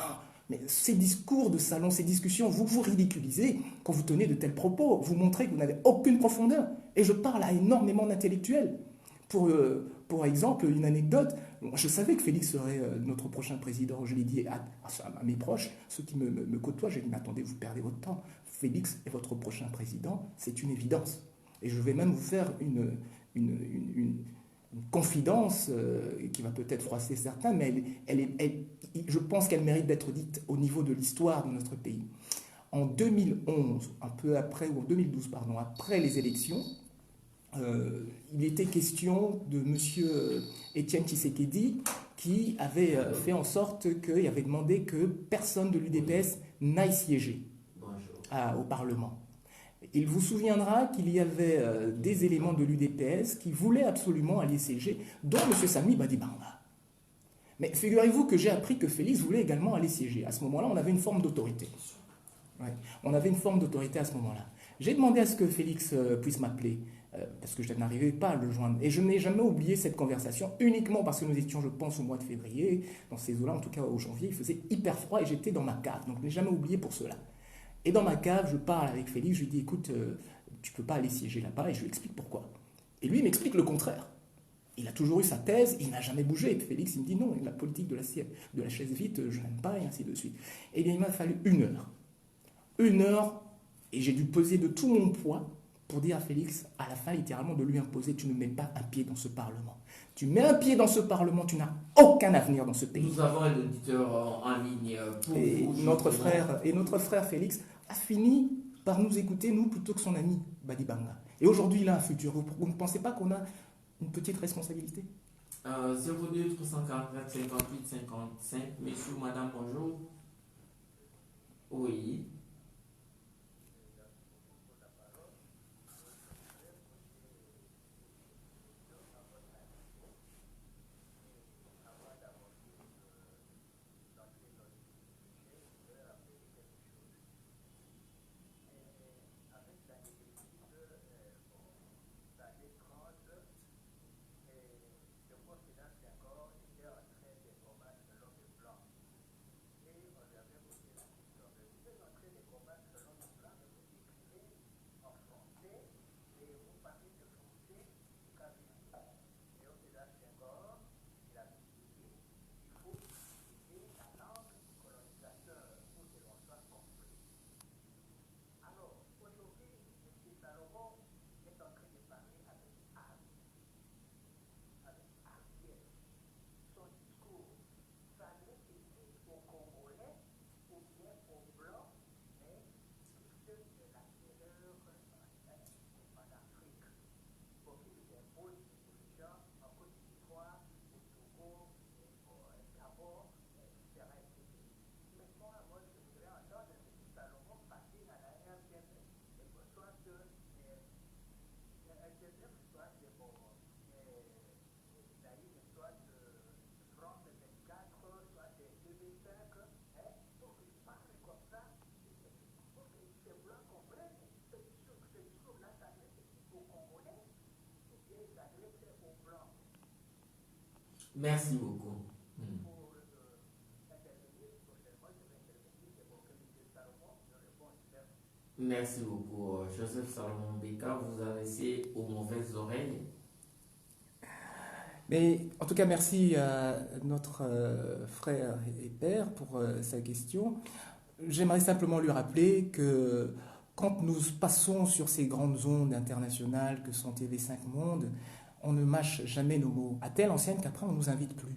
Mais ces discours de salon, ces discussions, vous vous ridiculisez quand vous tenez de tels propos. Vous montrez que vous n'avez aucune profondeur. Et je parle à énormément d'intellectuels. Pour exemple, une anecdote, je savais que Félix serait notre prochain président. Je l'ai dit à mes proches, ceux qui me côtoient, j'ai dit, mais attendez, vous perdez votre temps. Félix est votre prochain président, c'est une évidence. Et je vais même vous faire une confidence qui va peut-être froisser certains, mais je pense qu'elle mérite d'être dite au niveau de l'histoire de notre pays. En 2011, un peu après, ou en 2012, pardon, après les élections, il était question de M. Étienne Tshisekedi qui avait fait en sorte qu'il avait demandé que personne de l'UDPS n'aille siéger au Parlement. Il vous souviendra qu'il y avait des éléments de l'UDPS qui voulaient absolument aller siéger, dont M. Sami Badibanga. Mais figurez-vous que j'ai appris que Félix voulait également aller siéger. À ce moment-là, on avait une forme d'autorité. Ouais, on avait une forme d'autorité à ce moment-là. J'ai demandé à ce que Félix puisse m'appeler, parce que je n'arrivais pas à le joindre. Et je n'ai jamais oublié cette conversation, uniquement parce que nous étions, je pense, au mois de février, dans ces eaux-là, en tout cas au janvier, il faisait hyper froid et j'étais dans ma cave. Donc je n'ai jamais oublié pour cela. Et dans ma cave, je parle avec Félix, je lui dis, écoute, tu ne peux pas aller siéger là-bas, et je lui explique pourquoi. Et lui, il m'explique le contraire. Il a toujours eu sa thèse, il n'a jamais bougé. Et Félix, il me dit, non, la politique de la chaise vide, je n'aime pas, et ainsi de suite. Et bien, il m'a fallu 1 heure. 1 heure, et j'ai dû peser de tout mon poids pour dire à Félix, à la fin, littéralement, de lui imposer, tu ne mets pas un pied dans ce Parlement. Tu mets un pied dans ce Parlement, tu n'as aucun avenir dans ce pays. Nous avons un auditeur en ligne pour vous. Notre frère Félix a fini par nous écouter, nous, plutôt que son ami Badibanga. Et aujourd'hui, il a un futur. Vous ne pensez pas qu'on a une petite responsabilité? 02 344 58 55. Monsieur, madame, bonjour. Oui. Merci beaucoup. Merci beaucoup, Joseph Salomon Beka. Vous avez laissé aux mauvaises oreilles. Mais en tout cas, merci à notre frère et père pour sa question. J'aimerais simplement lui rappeler que quand nous passons sur ces grandes ondes internationales que sont TV5 Monde, on ne mâche jamais nos mots, à telle enseigne qu'après on ne nous invite plus.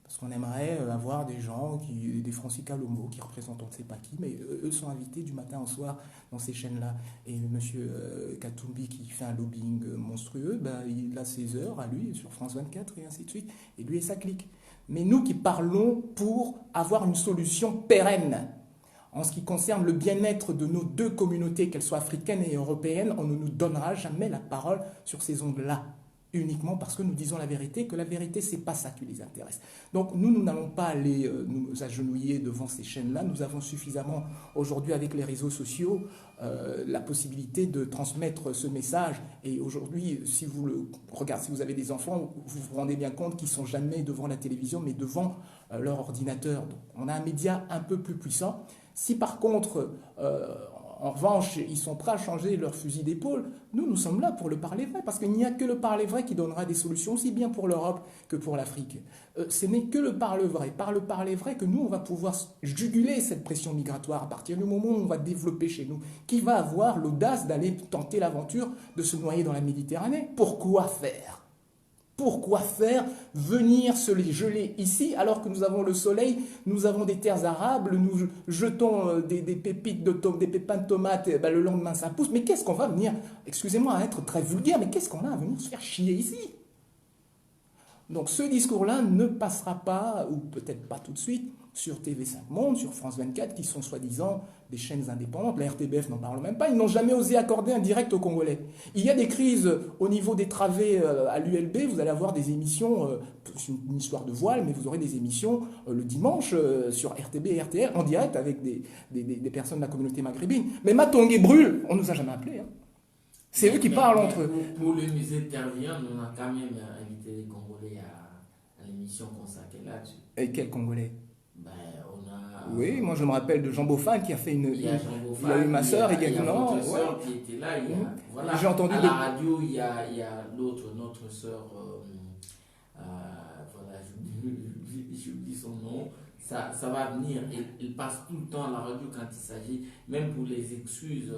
Parce qu'on aimerait avoir des gens, des Francis Calomo qui représentent on ne sait pas qui, mais eux sont invités du matin au soir dans ces chaînes-là. Et M. Katumbi qui fait un lobbying monstrueux, il a ses heures à lui sur France 24 et ainsi de suite. Et lui et sa clique. Mais nous qui parlons pour avoir une solution pérenne en ce qui concerne le bien-être de nos deux communautés, qu'elles soient africaines et européennes, on ne nous donnera jamais la parole sur ces ondes-là. Uniquement parce que nous disons la vérité, que la vérité, c'est pas ça qui les intéresse. Donc nous n'allons pas aller nous agenouiller devant ces chaînes-là. Nous avons suffisamment, aujourd'hui, avec les réseaux sociaux, la possibilité de transmettre ce message. Et aujourd'hui, si vous avez des enfants, vous vous rendez bien compte qu'ils ne sont jamais devant la télévision, mais devant leur ordinateur. Donc, on a un média un peu plus puissant. Si par contre, en revanche, ils sont prêts à changer leur fusil d'épaule, nous sommes là pour le parler vrai, parce qu'il n'y a que le parler vrai qui donnera des solutions, aussi bien pour l'Europe que pour l'Afrique. Ce n'est que le parler vrai, par le parler vrai, que nous, on va pouvoir juguler cette pression migratoire à partir du moment où on va développer chez nous. Qui va avoir l'audace d'aller tenter l'aventure de se noyer dans la Méditerranée? Pourquoi faire? Pourquoi faire venir se les geler ici alors que nous avons le soleil, nous avons des terres arables, nous jetons des pépites des pépins de tomates, et ben le lendemain ça pousse. Mais qu'est-ce qu'on va venir, excusez-moi à être très vulgaire, mais qu'est-ce qu'on a à venir se faire chier ici? Donc ce discours-là ne passera pas, ou peut-être pas tout de suite, sur TV5 Monde, sur France 24, qui sont soi-disant des chaînes indépendantes. La RTBF n'en parle même pas. Ils n'ont jamais osé accorder un direct aux Congolais. Il y a des crises au niveau des travées à l'ULB. Vous allez avoir des émissions, c'est une histoire de voile, mais vous aurez des émissions le dimanche sur RTB et RTL en direct avec des personnes de la communauté maghrébine. Mais Matongué brûle, on ne nous a jamais appelés. Hein. C'est eux qui parlent entre eux. Pour le musée de Tervian, on a quand même invité les Congolais à l'émission consacrée là-dessus. Et quels Congolais? Ben, on a, oui, moi je me rappelle de Jean Beaufin qui a fait une. Il y a eu ma soeur également. Il y a votre soeur qui était là. Voilà. J'ai entendu à la radio, il y a notre soeur. Voilà, j'oublie son nom. Ça va venir. Il passe tout le temps à la radio quand il s'agit, même pour les excuses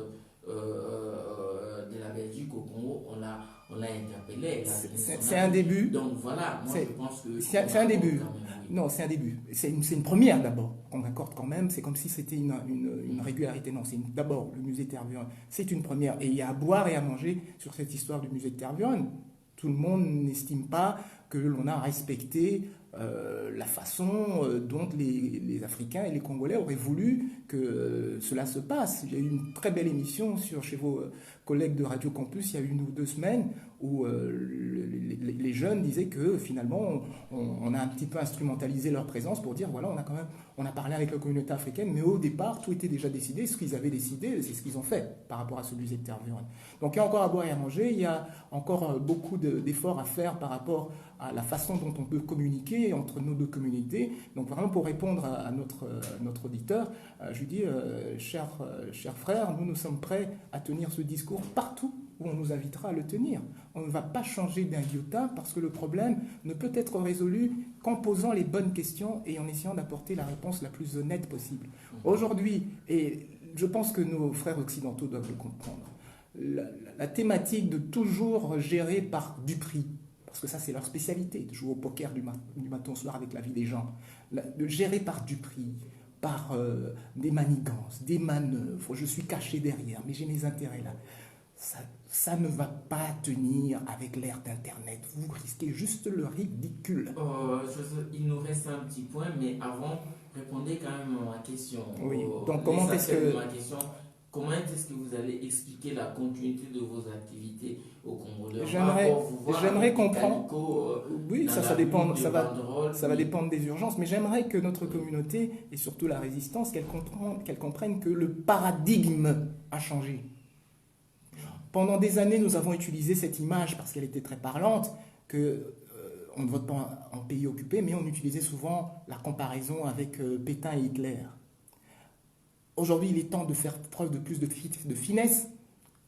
de la Belgique au Congo, on l'a interpellé. C'est un début. Donc voilà, moi je pense que... C'est un début. Non, c'est un début. C'est une première d'abord qu'on accorde quand même. C'est comme si c'était une régularité. Non, c'est d'abord le musée Tervuren. C'est une première. Et il y a à boire et à manger sur cette histoire du musée de Tervuren. Tout le monde n'estime pas que l'on a respecté la façon dont les Africains et les Congolais auraient voulu que cela se passe. Il y a eu une très belle émission chez vos collègues de Radio Campus il y a 1 ou 2 semaines où les jeunes disaient que finalement on a un petit peu instrumentalisé leur présence pour dire voilà, on a parlé avec la communauté africaine, mais au départ tout était déjà décidé. Ce qu'ils avaient décidé, c'est ce qu'ils ont fait par rapport à ce musée de Tervuren. Donc il y a encore à boire et à manger, il y a encore beaucoup d'efforts à faire par rapport à la façon dont on peut communiquer entre nos deux communautés. Donc vraiment pour répondre à notre auditeur, je lui dis, cher frère, nous sommes prêts à tenir ce discours partout où on nous invitera à le tenir. On ne va pas changer d'un iota parce que le problème ne peut être résolu qu'en posant les bonnes questions et en essayant d'apporter la réponse la plus honnête possible. Aujourd'hui, et je pense que nos frères occidentaux doivent le comprendre, la thématique de toujours gérer par du prix, parce que ça c'est leur spécialité, de jouer au poker du matin au soir avec la vie des gens, de gérer par du prix, par des manigances, des manœuvres, je suis caché derrière, mais j'ai mes intérêts là. Ça ne va pas tenir avec l'ère d'Internet. Vous risquez juste le ridicule. Il nous reste un petit point, mais avant, répondez quand même à ma question. Oui. Donc comment est-ce que... Comment est-ce que vous allez expliquer la continuité de vos activités au Congo? J'aimerais comprendre. Oui, ça dépend. Ça va dépendre des urgences. Mais j'aimerais que notre communauté et surtout la résistance, qu'elle comprenne que le paradigme a changé. Pendant des années, nous avons utilisé cette image parce qu'elle était très parlante, on ne vote pas en pays occupé, mais on utilisait souvent la comparaison avec Pétain et Hitler. Aujourd'hui, il est temps de faire preuve de plus de finesse,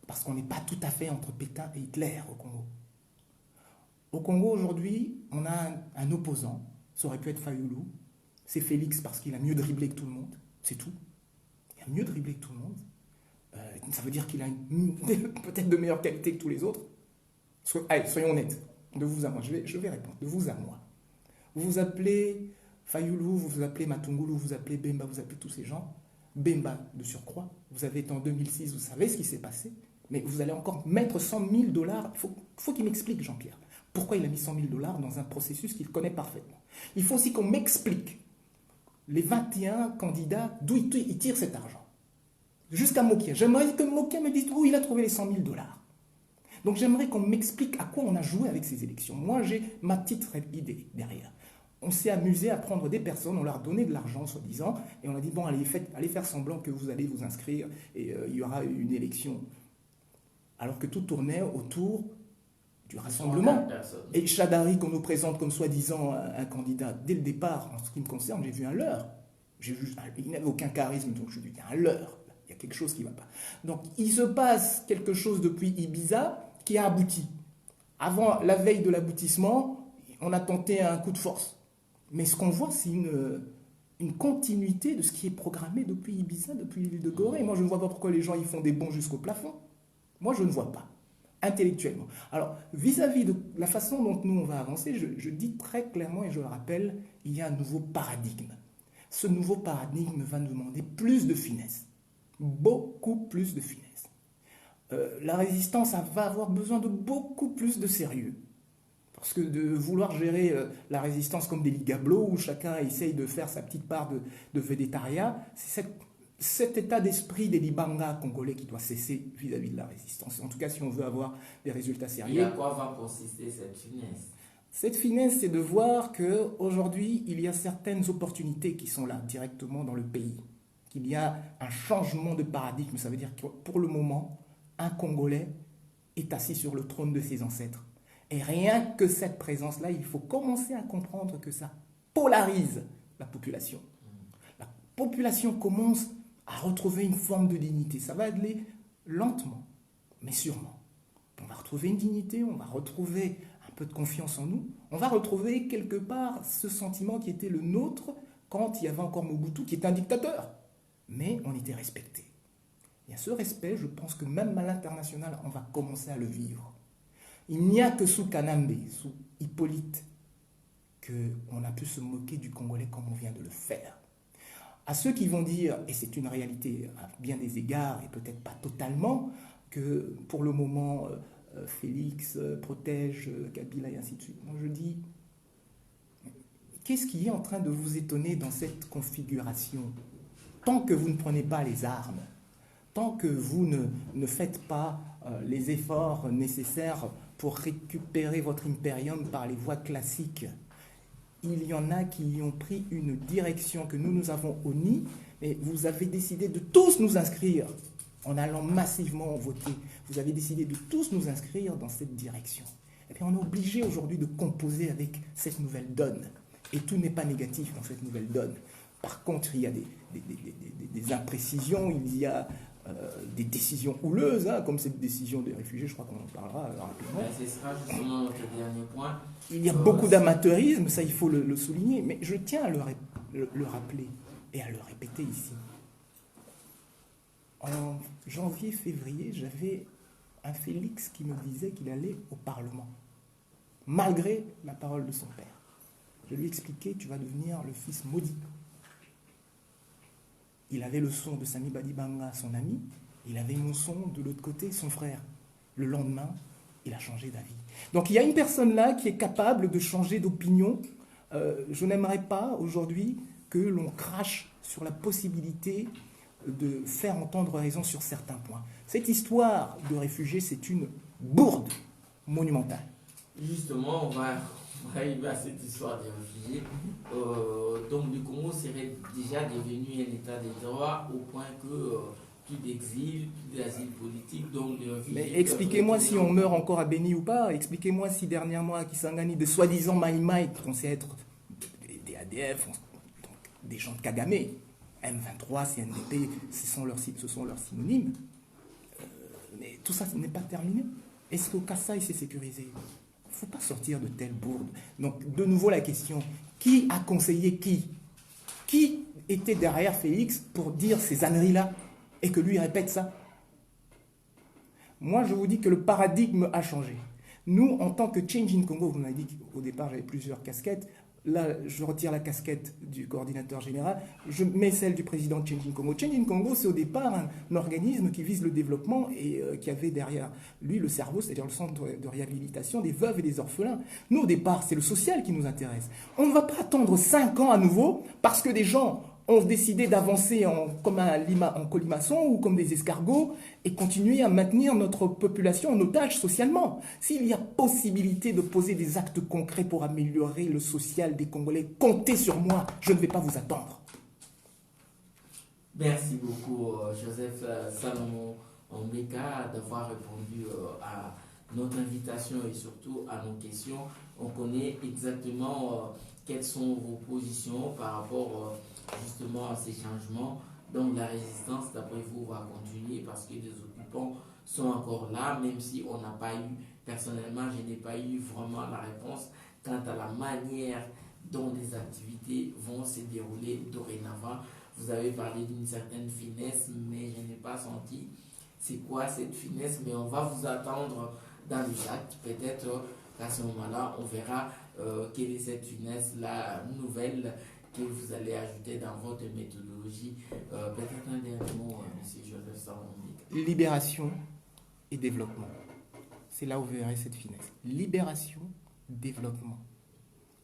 parce qu'on n'est pas tout à fait entre Pétain et Hitler au Congo. Au Congo, aujourd'hui, on a un opposant, ça aurait pu être Fayoulou, c'est Félix parce qu'il a mieux dribblé que tout le monde, c'est tout. Il a mieux dribblé que tout le monde. Ça veut dire qu'il a peut-être de meilleure qualité que tous les autres. Allez, soyons honnêtes. De vous à moi, je vais répondre. De vous à moi. Vous vous appelez Fayoulou, vous vous appelez Matungulu, vous vous appelez Bemba, vous appelez tous ces gens. Bemba, de surcroît, vous avez été en 2006, vous savez ce qui s'est passé, mais vous allez encore mettre $100 000. Il faut qu'il m'explique, Jean-Pierre, pourquoi il a mis $100 000 dans un processus qu'il connaît parfaitement. Il faut aussi qu'on m'explique les 21 candidats d'où il tire cet argent. Jusqu'à Mokia. J'aimerais que Mokia me dise où il a trouvé les $100 000. Donc j'aimerais qu'on m'explique à quoi on a joué avec ces élections. Moi, j'ai ma petite idée derrière. On s'est amusé à prendre des personnes, on leur a donné de l'argent, soi-disant, et on a dit, bon, allez faire semblant que vous allez vous inscrire et il y aura une élection. Alors que tout tournait autour du rassemblement. Et Chadari, qu'on nous présente comme soi-disant un candidat, dès le départ, en ce qui me concerne, j'ai vu un leurre. Il n'avait aucun charisme, donc je lui ai dit, un leurre. Il y a quelque chose qui ne va pas. Donc, il se passe quelque chose depuis Ibiza qui a abouti. Avant, la veille de l'aboutissement, on a tenté un coup de force. Mais ce qu'on voit, c'est une continuité de ce qui est programmé depuis Ibiza, depuis l'île de Gorée. Moi, je ne vois pas pourquoi les gens ils font des bonds jusqu'au plafond. Moi, je ne vois pas. intellectuellement. Alors, vis-à-vis de la façon dont nous on va avancer, je dis très clairement et je le rappelle, il y a un nouveau paradigme. Ce nouveau paradigme va nous demander plus de finesse, beaucoup plus de finesse. La résistance va avoir besoin de beaucoup plus de sérieux. Parce que de vouloir gérer la résistance comme des ligablos où chacun essaye de faire sa petite part de végétariat, c'est cet état d'esprit des Libanga congolais qui doit cesser vis-à-vis de la résistance. En tout cas, si on veut avoir des résultats sérieux. Et à quoi va consister cette finesse? Cette finesse, c'est de voir qu'aujourd'hui, il y a certaines opportunités qui sont là, directement dans le pays. Qu'il y a un changement de paradigme. Ça veut dire que pour le moment, un Congolais est assis sur le trône de ses ancêtres. Et rien que cette présence-là, il faut commencer à comprendre que ça polarise la population. La population commence à retrouver une forme de dignité. Ça va aller lentement, mais sûrement. On va retrouver une dignité, on va retrouver un peu de confiance en nous. On va retrouver quelque part ce sentiment qui était le nôtre quand il y avait encore Mobutu, qui était un dictateur. Mais on était respecté. Et à ce respect, je pense que même à l'international, on va commencer à le vivre. Il n'y a que sous Kanambe, sous Hippolyte, qu'on a pu se moquer du Congolais comme on vient de le faire. À ceux qui vont dire, et c'est une réalité à bien des égards, et peut-être pas totalement, que pour le moment, Félix protège Kabila et ainsi de suite. Moi je dis, qu'est-ce qui est en train de vous étonner dans cette configuration? Tant que vous ne prenez pas les armes, tant que vous ne faites pas les efforts nécessaires pour récupérer votre impérium par les voies classiques, il y en a qui ont pris une direction que nous avons honnie, mais vous avez décidé de tous nous inscrire en allant massivement voter. Vous avez décidé de tous nous inscrire dans cette direction. Et puis on est obligé aujourd'hui de composer avec cette nouvelle donne. Et tout n'est pas négatif dans cette nouvelle donne. Par contre, il y a des imprécisions, il y a des décisions houleuses, hein, comme cette décision des réfugiés, je crois qu'on en parlera rapidement. Ce sera justement notre dernier point. Il y a beaucoup d'amateurisme, ça il faut le souligner, mais je tiens à le rappeler et à le répéter ici. En janvier, février, j'avais un Félix qui me disait qu'il allait au Parlement, malgré la parole de son père. Je lui expliquais, tu vas devenir le fils maudit. Il avait le son de Sami Badibanga, son ami. Il avait mon son de l'autre côté, son frère. Le lendemain, il a changé d'avis. Donc il y a une personne là qui est capable de changer d'opinion. Je n'aimerais pas aujourd'hui que l'on crache sur la possibilité de faire entendre raison sur certains points. Cette histoire de réfugiés, c'est une bourde monumentale. Justement, on va arriver à cette histoire des réfugiés. Donc le Congo serait déjà devenu un état de droit au point que plus d'exil, plus d'asile politique, donc les réfugiés... Mais expliquez-moi si on meurt encore à Béni ou pas. Expliquez-moi si dernièrement à Kisangani, de soi-disant Maïmaï, qu'on sait être des ADF, donc des gens de Kagame, M23, CNDP, ce sont leurs synonymes. Mais tout ça n'est pas terminé. Est-ce qu'au Kassai c'est sécurisé ? Il ne faut pas sortir de telles bourdes. Donc, de nouveau, la question, qui a conseillé qui? Qui était derrière Félix pour dire ces âneries-là et que lui répète ça? Moi, je vous dis que le paradigme a changé. Nous, en tant que Change in Congo, vous m'avez dit qu'au départ, j'avais plusieurs casquettes. Là, je retire la casquette du coordinateur général, je mets celle du président de Change in Congo. Change in Congo, c'est au départ un organisme qui vise le développement et qui avait derrière lui le cerveau, c'est-à-dire le centre de réhabilitation des veuves et des orphelins. Nous, au départ, c'est le social qui nous intéresse. On ne va pas attendre 5 ans à nouveau parce que des gens ont décidé d'avancer comme en colimaçon ou comme des escargots et continuer à maintenir notre population en otage socialement. S'il y a possibilité de poser des actes concrets pour améliorer le social des Congolais, comptez sur moi, je ne vais pas vous attendre. Merci beaucoup, Joseph Salomon Mbeka, d'avoir répondu à notre invitation et surtout à nos questions. On connaît exactement quelles sont vos positions par rapport justement à ces changements. Donc la résistance, d'après vous, va continuer parce que les occupants sont encore là, même si on n'a pas eu, personnellement, je n'ai pas eu vraiment la réponse quant à la manière dont les activités vont se dérouler dorénavant. Vous avez parlé d'une certaine finesse, mais je n'ai pas senti c'est quoi cette finesse, mais on va vous attendre dans le chat. Peut-être qu'à ce moment-là, on verra quelle est cette finesse, la nouvelle que vous allez ajouter dans votre méthodologie. Peut-être un dernier mot, M. Joseph Salomon. Libération et développement. C'est là où vous verrez cette finesse. Libération, développement.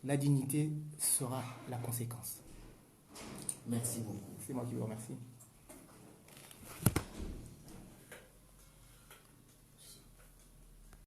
La dignité sera la conséquence. Merci beaucoup. C'est moi qui vous remercie.